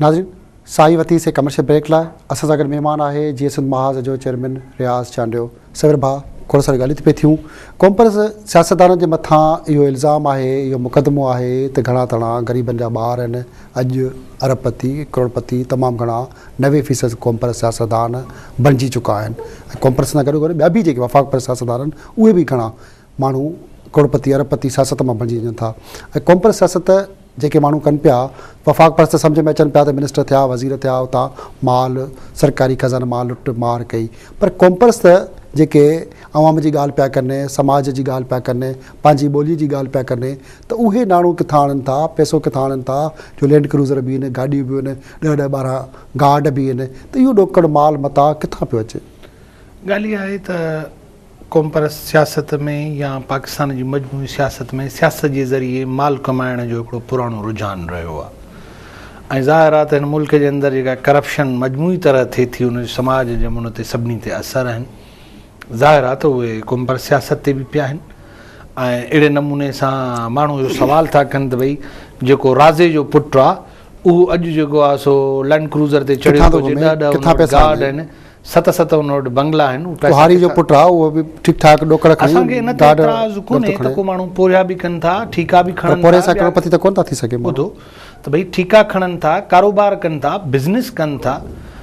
नाज़रीन साई वती से कमर्शियल ब्रेक लाइ असां सां गॾु महिमान आहे जीअं सिंध महाज़ जो चेयरमैन रियाज़ चांडियो। सवेर भाउ खोड़ सारी ॻाल्हियूं थी पई थियूं। कॉम्प्रेस सियासतदाननि जे मथां इहो इल्ज़ाम आहे, इहो मुक़दमो आहे त घणा तणा ग़रीबनि जा ॿार आहिनि। अॼु अरबपति करोड़पति तमामु घणा 90% कॉम्प्रेस सियासतदान बणिजी चुका आहिनि। कॉम्प्रेस सां गॾु गॾु ॿिया बि जेके वफ़ाक़ पर सियासतदान आहिनि उहे बि घणा माण्हू करोड़पति अरबपति सियासत मां बणिजी वञनि था। ऐं कॉम्प्रेस सियासत जेके माण्हू कनि पिया वफ़ाक़ परस्त सम्झ में अचनि पिया त मिनिस्टर थिया, वज़ीर थिया, उतां माल सरकारी खज़ाना माल लुट मार कई। पर कॉम्प्रेस त जेके अवाम जी ॻाल्हि पिया कनि, समाज जी ॻाल्हि पिया कनि, पंहिंजी ॿोलीअ जी ॻाल्हि पिया कनि, त उहे नाणो किथां आणनि था, पैसो किथां आणनि था। जो लैंड क्रूज़र बि आहिनि, गाॾियूं बि आहिनि, 10-12 गार्ड बि आहिनि, त इहो ॾोकड़ माल मता किथां पियो अचे? ॻाल्हि इहा आहे त कॉम्प्रेस सियासत में या पाकिस्तान जी मजमूई सियासत में सियासत जे ज़रिए माल कमाइण जो हिकिड़ो पुराणो रुझान रहियो आहे। ऐं ज़ाहिर आहे त हिन मुल्क जे अंदरि जेका करप्शन मजमूई तरह थिए थी उन समाज जे उन ते सभिनी ते असर आहिनि। ज़ाहिर आहे त उहे कॉम्प्रेस सियासत ते बि पिया आहिनि। ऐं अहिड़े नमूने सां माण्हू इहो सवाल था कनि त भई जेको राज़े जो पुटु आहे उहो अॼु जेको आहे सो लैंड क्रूज़र ते चढ़ियो गार्ड आहिनि, 7 उन वटि बंगला आहिनि। हारी जो पुटु आहे उहो बि ठीकु ठाक ॾोकड़ खणी असांखे इन ते एतिराज़ कोन्हे त को माण्हू पोरिया बि कनि था, ठीका बि खणनि था। करोड़पति त कोन था थी सघे। ॿुधो त भई ठीका खणनि था, कारोबार कनि था, बिज़नेस कनि था,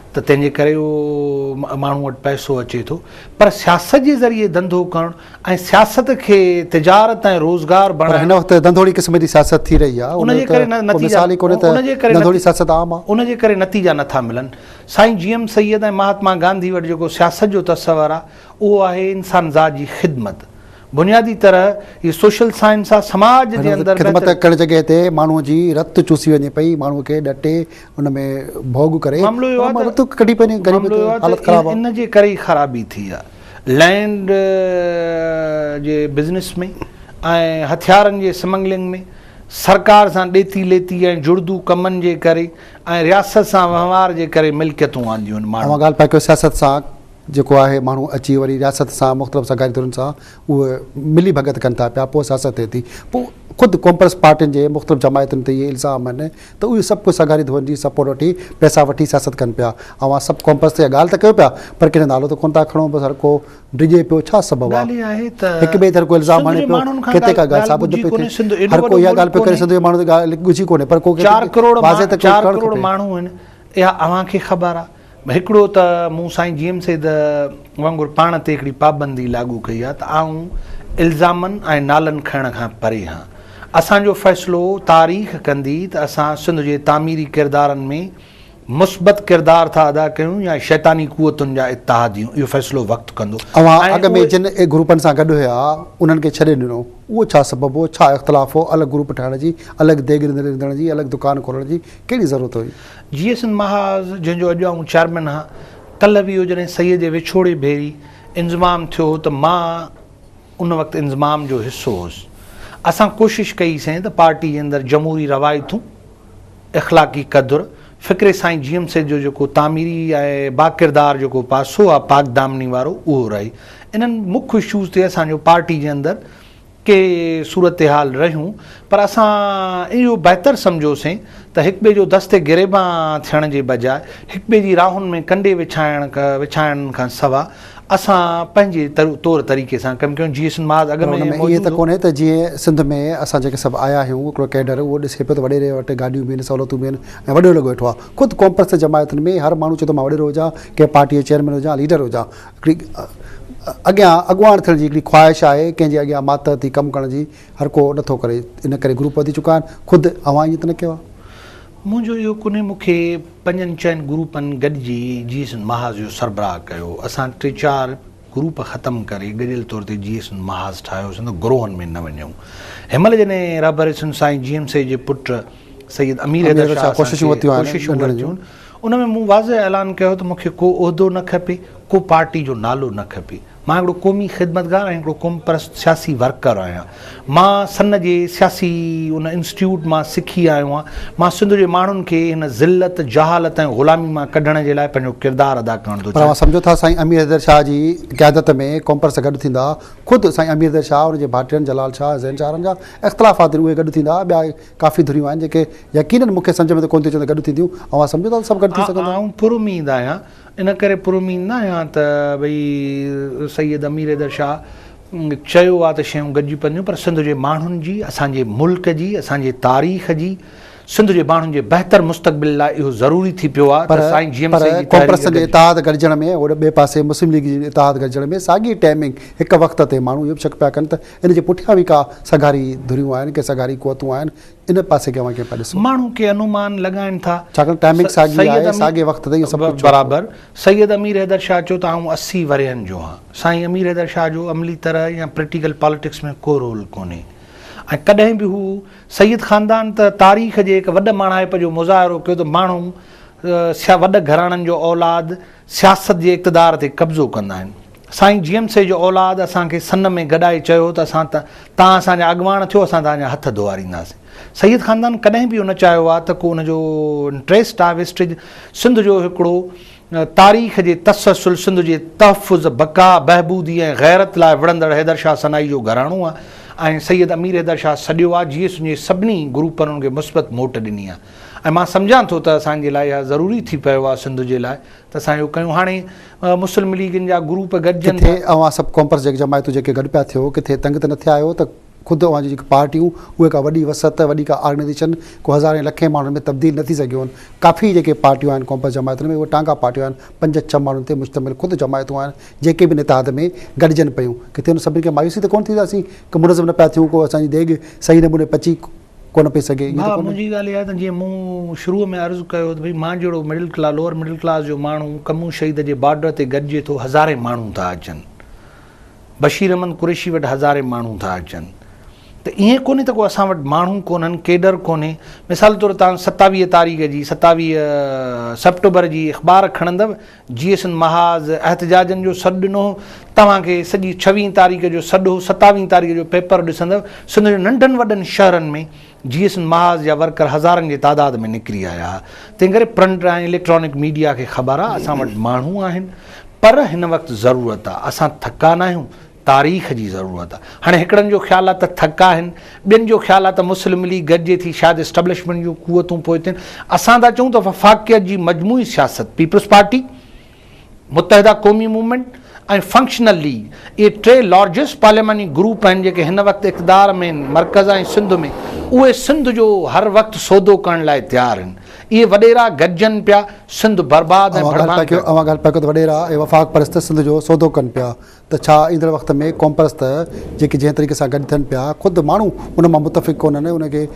त तंहिंजे करे उहो माण्हू वटि पैसो अचे थो। पर सियासत जे ज़रिए धंधो करणु ऐं सियासत खे तिजारत ऐं रोज़गार बणाइणु, हिन वक़्तु धंधोड़ी क़िस्म जी सियासत थी रही आहे, उनजे करे नतीजा नथा मिलनि। साईं जीएम सैयद ऐं महात्मा गांधी वटि जेको सियासत जो तस्वर आहे उहो आहे इंसान ज़ात जी ख़िदमत। बुनियादी तरह इहो सोशल साइंस आहे। समाज जे अंदरि ख़िदमत करण जॻह ते माण्हूअ जी रत चूसी वञे पई, माण्हूअ खे ॾटे उन में भोग करे इन जे करे ई ख़राबी थी आहे। लैंड जे बिज़नेस में ऐं हथियारनि जे स्मगलिंग में, सरकार सां ॾेती लेती ऐं जुड़दू कमनि जे करे ऐं रियासत सां वहिंवार जे करे मिल्कियतूं आंदियूं आहिनि। माण्हू ॻाल्हि पिया कयो सियासत सां जेको आहे माण्हू अची वरी रियासत सां मुख़्तलिफ़ सगाईतुनि सां उहे मिली भगत कनि था पिया, पोइ सियासत थिए थी। पोइ ख़ुदि कॉम्प्रेस पार्टियुनि जे मुख़्तलिफ़ जमायतुनि ते इहे इल्ज़ाम आहिनि त उहे सभु कुझु सगारी धुअनि जी सपोर्ट वठी पैसा वठी सियासत कनि पिया। ऐं सभु कॉम्प्रेस ते ॻाल्हि त कयो पिया पर कंहिंजो नालो त कोन था खणो, बसि हर को डिॼे पियो। छा सबबु आहे? हिकु ॿिए ते हर को इल्ज़ाम आणे पियो, किथे का ॻाल्हि साबित न पई थिए। हर को इहा ॻाल्हि पियो करे सिंध जे माण्हू त ॻाल्हि ॻुझी कोन्हे, पर को 4 करोड़ माण्हू आहिनि, इहा अव्हांखे ख़बर आहे। हिकिड़ो त मूं साईं जीएम सैयद वांगुरु पाण ते हिकिड़ी पाबंदी लागू कई आहे त आऊं इल्ज़ामनि ऐं नालनि खणण खां परे हा। असांजो फ़ैसिलो तारीख़ कंदी त असां सिंध जे तामीरी किरदारनि में मुस्बत किरदार था अदा कयूं या शैतानी कुवतुनि जा इत्तेहाद ॾियूं, इहो फ़ैसिलो वक़्तु कंदो। अॻ में जिन ग्रुपनि सां गॾु हुया उन्हनि खे छॾे ॾिनो, उहो छा सबबु हो? छा इख़्तिलाफ़ हो? अलॻि ग्रुप ठाहिण जी, अलॻि देॻ रिंधण जी, अलॻि दुकान खोलण जी कहिड़ी ज़रूरत हुई? जीअं सिंध महाज़ जंहिंजो अॼु आऊं चेयरमैन हा, कल्ह बि इहो जॾहिं सईद जे विछोड़े भेरी इंज़माम थियो त मां उन वक़्तु इंज़माम जो हिसो हुउसि। असां कोशिशि कईसीं त पार्टी जे अंदरि जमहूरी रवायतूं, इख़लाक़ी क़दुरु, फ़िक्रे साईं जीएम सैयद जो जेको तामीरी ऐं बाकिरदार जेको पासो आहे पाक दामनी वारो, उहो रही। इन्हनि मुख्य इशूज़ ते असांजो पार्टी जे अंदरि के सूरत हाल रहियूं, पर असां इहो बहितर सम्झोसीं त हिक ॿिए जो दस्ते गिरेबा थियण जे बजाए हिक ॿिए जी राहुनि में कंडे विछाइण खां सवा असां पंहिंजे तौर तरीक़े सां कमु कयूं। जीअं सिंध महाज़ अॻ में इहे त कोन्हे त जीअं सिंध में असां जेके सभु आया आहियूं हिकिड़ो कैडर उहो ॾिसे पियो त वॾेरे वटि गाॾियूं बि आहिनि, सहूलियतूं बि आहिनि ऐं वॾो लॻो वेठो आहे। ख़ुदि कॉम्प्रेस जमायतुनि में हर माण्हू चए थो मां वॾेरो हुजां, कंहिं पार्टीअ जो चेयरमैन हुजां, लीडर हुजां। अॻियां अॻुवाण थियण जी हिकिड़ी ख्वाहिश आहे, कंहिंजे अॻियां मात थी कमु करण जी, हर को नथो करे। इन करे ग्रुप वधी चुका आहिनि। ख़ुदि अवां ईअं त न कयो आहे? मुंहिंजो इहो कोन्हे, मूंखे 5-6 ग्रुपनि गॾिजी जीअं सिंध महाज़ जो सरबराह कयो। असां 3-4 ग्रुप ख़तमु करे गॾियल तौर ते जीअं सिंध महाज़ ठाहियोसीं त ग्रोहनि में न वञूं। हिनमहिल जॾहिं रबर सिंध साईं जीएम सैयद जे पुटु सैयद अमीर कोशिशूं वरितियूं, उन में मूं वाज़े ऐलान कयो त मूंखे को उहिदो न खपे, को पार्टी जो नालो न खपे। मां हिकिड़ो क़ौमी ख़िदमतगार ऐं हिकिड़ो क़ौम परस्त सियासी वर्कर आहियां। मां सन जे सियासी उन इंस्टीट्यूट मां सिखी आयो आहियां। मां सिंध जे माण्हुनि खे हिन ज़िलत जहालत ऐं ग़ुलामी मां कढण जे लाइ पंहिंजो किरदारु अदा करण थो चाहियां। सम्झो था साईं अमीर हैदर शाह जी क़यादत में क़ौम परस्त गॾु थींदा, ख़ुदि साईं अमीर हैदर शाह उनजे भाटियुनि जलाल शाह ज़ैन शाहरनि जा इख़्तिलाफ़ात उहे गॾु थींदा, ॿिया काफ़ी धुरियूं आहिनि जेके यकीननि मूंखे सम्झ में त कोन थी अचनि गॾु थींदियूं। ऐं सम्झो था सभु गॾु थी सघंदा। ऐं पुरुमीद आहियां, इन करे पुरुमीद न आहियां त भई सैयद अमीर हैदर शाह चयो आहे त शयूं गॾिजी पवंदियूं, पर सिंध जे माण्हुनि जी, असांजे मुल्क जी, असांजे तारीख़ जी, सिंध जे माण्हुनि जे बहितर मुस्तक़बिल लाइ इहो ज़रूरी थी पियो आहे त साईं क़ौम परस्त जे इतिहाद गॾिजण में, ओॾे ॿिए पासे मुस्लिम लीग जी इतिहाद गॾिजण में साॻी टाइमिंग हिकु वक़्त ते माण्हू इहो बि शक पिया कनि त इन जे पुठियां बि का सगारी धुरियूं आहिनि, के सगारी क़ुवतूं आहिनि। इन पासे खे खे पिया ॾिसो, माण्हू के अनुमान लॻाइनि था छाकाणि टाइमिंग साॻी आहे, साॻे वक़्त ते इहो सभु बराबरि। सैयद अमीर हैदर शाह चयो त आउं 80 वरियनि जो आहियां। साईं अमीर हैदर शाह जो अमली तरह या प्रैक्टिकल पॉलिटिक्स में को रोल कोन्हे, ऐं कॾहिं बि हू सैयद ख़ानदान त तारीख़ जे हिकु वॾ माणाइप जो मुज़ाहिरो कयो त माण्हू वॾ घराणनि जो औलाद सियासत जे इक़्तिदार ते कब्ज़ो कंदा आहिनि। साईं GMC जो औलाद असांखे सन में गॾाए चयो त तव्हां असांजा अॻुवान थियो, असां तव्हांजा हथ धोआरींदासीं। सैयद ख़ानदान कॾहिं बि उन चाहियो आहे त को उनजो इंट्रस्ट आहे वेस्टेज सिंध जो हिकिड़ो तारीख़ जे तसलसल, सिंध जे तहफ़ुज़, बका, बहबूदी ऐं गैरत लाइ विढ़ंदड़ हैदर शाह सनाई जो घराणो आहे। ऐं सैयद अमीर हैदर शाह सॼियो आहे GS जे सभिनी ग्रुपनि उनखे मुस्बत मोट ॾिनी आहे। ऐं मां सम्झां थो त असांजे लाइ इहा ज़रूरी थी पियो आहे सिंध जे लाइ त असां इहो कयूं। हाणे मुस्लिम लीगनि जा ग्रुप गॾिजनि थे, अवां सभु क़ौम परस्त जेके जमायतूं जेके गॾु पिया थियो, किथे तंग त न थिया आहियो त ख़ुदि अवां जी जेकी पार्टियूं उहे का वॾी वसत, वॾी का ऑर्गेनाइज़ेशन को हज़ारे लखे माण्हुनि में तब्दील न थी सघियूं आहिनि। काफ़ी जेके पार्टियूं आहिनि क़ौम परस्त जमायतुनि में उहे टांगा पार्टियूं आहिनि, 5-6 माण्हुनि ते मुश्तमिल ख़ुदि जमायतूं आहिनि जेके बि इतिहाद में गॾिजनि पियूं। किथे उन सभिनी खे मायूसी त कोन थींदासीं कि मुनज़म न पिया थियूं, को असांजी देॻ सही नमूने पची कोन पई सघे। हा, मुंहिंजी ॻाल्हि इहा आहे त जीअं मूं शुरूअ में अर्ज़ु कयो त भई मां जहिड़ो middle class, lower middle class जो माण्हू कमू शहीद जे बॉर्डर ते गॾिजे थो, हज़ारे माण्हू था अचनि, बशीर अहमद कुरैशी वटि हज़ारे माण्हू था अचनि। त ईअं कोन्हे त को असां वटि माण्हू कोन्हनि, केडर कोन्हे। मिसाल तौरु तव्हां 27 तारीख़ जी, 27 सेप्टेंबर जी अख़बार खणंदव, GS महाज़ एहतजाजनि जो सॾु ॾिनो, तव्हांखे सॼी 26 तारीख़ जो सॾु, 27 तारीख़ जो पेपर ॾिसंदव, सिंध जे नंढनि वॾनि शहरनि में GS महाज़ जा वर्कर हज़ारनि जे तादाद में निकिरी आया हुआ। तंहिं करे प्रिंट ऐं इलेक्ट्रॉनिक मीडिया खे ख़बर आहे असां वटि माण्हू आहिनि, पर हिन वक़्तु ज़रूरत आहे, असां थका न आहियूं, तारीख़ जी ज़रूरत आहे। हाणे हिकिड़नि जो ख़्यालु आहे त थका आहिनि, ॿियनि जो ख़्यालु आहे त मुस्लिम लीग गॾिजे थी, शायदि एस्टेब्लिशमेंट जूं क़ुवतूं पोइ थियनि। असां था चऊं त वफ़ाक़ियत जी मजमूई सियासत, पीपल्स पार्टी, मुतहिदा क़ौमी मूवमेंट ऐं फंक्शनल लीग, इहे 3 लार्जेस्ट पार्लियामानी ग्रुप आहिनि जेके हिन वक़्तु इक़्तिदार में मर्कज़ ऐं सिंध में, उहे सिंध जो हर वक़्तु सौदो करण लाइ तयारु आहिनि। इहे वॾेरा गॾिजनि पिया, सिंध बर्बादु ऐं ॻाल्हि पिया कयो त वॾेरा ऐं वफ़ाक़ परस्त सिंध जो सौदो कनि पिया, त छा ईंदड़ वक़्त में क़ौम परस्त जेके जंहिं तरीक़े सां गॾु थियनि पिया, ख़ुदि माण्हू उन मां मुतफ़िक़ कोन्हनि, उनखे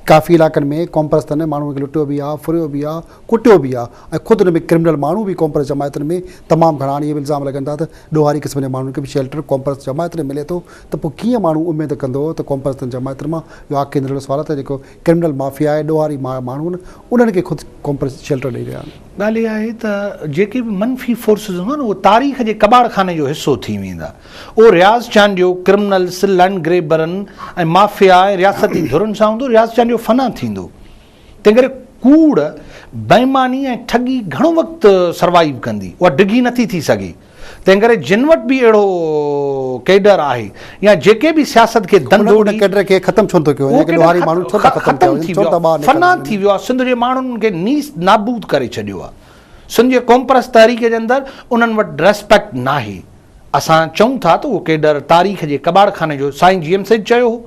काफ़ी इलाइक़नि में क़ौम परस्तनि माण्हुनि खे लुटियो बि आहे, फुरियो बि आहे, कुटियो बि आहे, ऐं ख़ुदि उन में क्रिमिनल माण्हू बि क़ौम परस्त जमायतुनि में तमामु घणा इहे बि इल्ज़ाम लॻनि था त ॾोहारी क़िस्म जे माण्हुनि खे बि शेल्टर क़ौम परस्त जमायतुनि में मिले थो। त पोइ कीअं माण्हू उमेद कंदो त क़ौम परस्तनि जमायतुनि मां इहो आख़िर ईंदड़ सुवाल आहे त जेको क्रिमिनल माफ़िया आहे, ॾोहारी माण्हू आहिनि, उन्हनि खे ख़ुदि क़ौम परस्त शेल्टर ॾेई रहिया आहिनि। ॻाल्हि इहा आहे त जेके बि मनफ़ी फोर्सिस हूंदा न, उहो तारीख़ जे कबाड़ खाने जो हिसो थी वेंदा। उहो रियाज़ चांद जो क्रिमिनल्स, लैंड ग्रेबरनि ऐं माफ़िया ऐं रियासती धुरनि सां हूंदो, रियाज़ चांद जो फना थींदो। तंहिं करे कूड़, बेईमानी ऐं ठगी घणो वक़्तु सर्वाइव कंदी, उहा डिघी नथी थी सघे। तंहिं करे जिन वटि बि अहिड़ो केडर आहे या जेके बि सियासत खे धंधोड़ी केडर खे ख़तमु छो थो कयो, ख़तमु थी वियो आहे, फना थी वियो आहे, सिंध जे माण्हुनि खे नीस नाबूद करे छॾियो आहे। सिंध जे क़ौम परस्त तहरीक जे अंदरि उन्हनि वटि रेस्पेक्ट नाहे। असां चऊं था त उहो केडर तारीख़ जे कबाड़ खाने जो, साईं GMC चयो हो,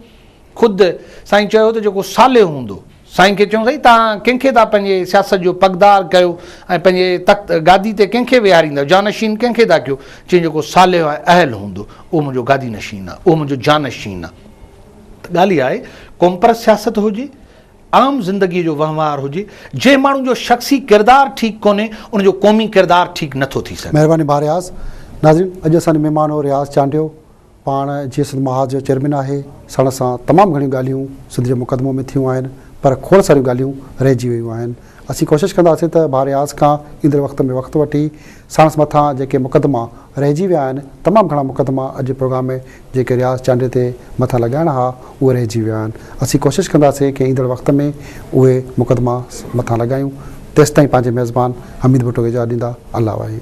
ख़ुदि साईं चयो त जेको साले हूंदो, साईं खे चऊं साईं तव्हां कंहिंखे था पंहिंजे सियासत जो पगदार कयो ऐं पंहिंजे तख़्त गादी ते कंहिंखे वेहारींदव, जानशीन कंहिंखे था कयो, चई जेको साले ऐं अहल हूंदो उहो मुंहिंजो गादी नशीन आहे, उहो मुंहिंजो जानशीन आहे। त ॻाल्हि इहा आहे, क़ौम परस्त सियासत हुजे, आम ज़िंदगीअ जो वहिंवार हुजे, जंहिं माण्हू जो शख़्सी किरदारु ठीकु कोन्हे उनजो क़ौमी किरदारु ठीकु नथो थी सघे। महिरबानी भाउ रियाज़। नाज़रीन, अॼु असांजो महिमान हो रियाज़ चांडियो, पाण GS महाज़ जो चेयरमैन आहे। साण सां तमामु घणियूं ॻाल्हियूं सिंध जे मुक़दमो में थियूं आहिनि, पर खोड़ सारियूं ॻाल्हियूं रहिजी वियूं आहिनि। असीं कोशिशि कंदासीं त भाउ रियाज़ खां ईंदड़ वक़्त में वक़्तु वठी साणस मथां जेके मुक़दमा रहिजी विया आहिनि, तमामु घणा मुक़दमा अॼु प्रोग्राम में जेके रियाज़ चांडे ते मथां लॻाइणा हुआ उहे रहिजी विया आहिनि। असीं कोशिशि कंदासीं कि ईंदड़ वक़्त में उहे मुक़दमा मथां लॻायूं। तेसि ताईं पंहिंजे मेज़बान हमीद भुट्टो खे इजाज़त ॾींदा। अल्लाह वाहे।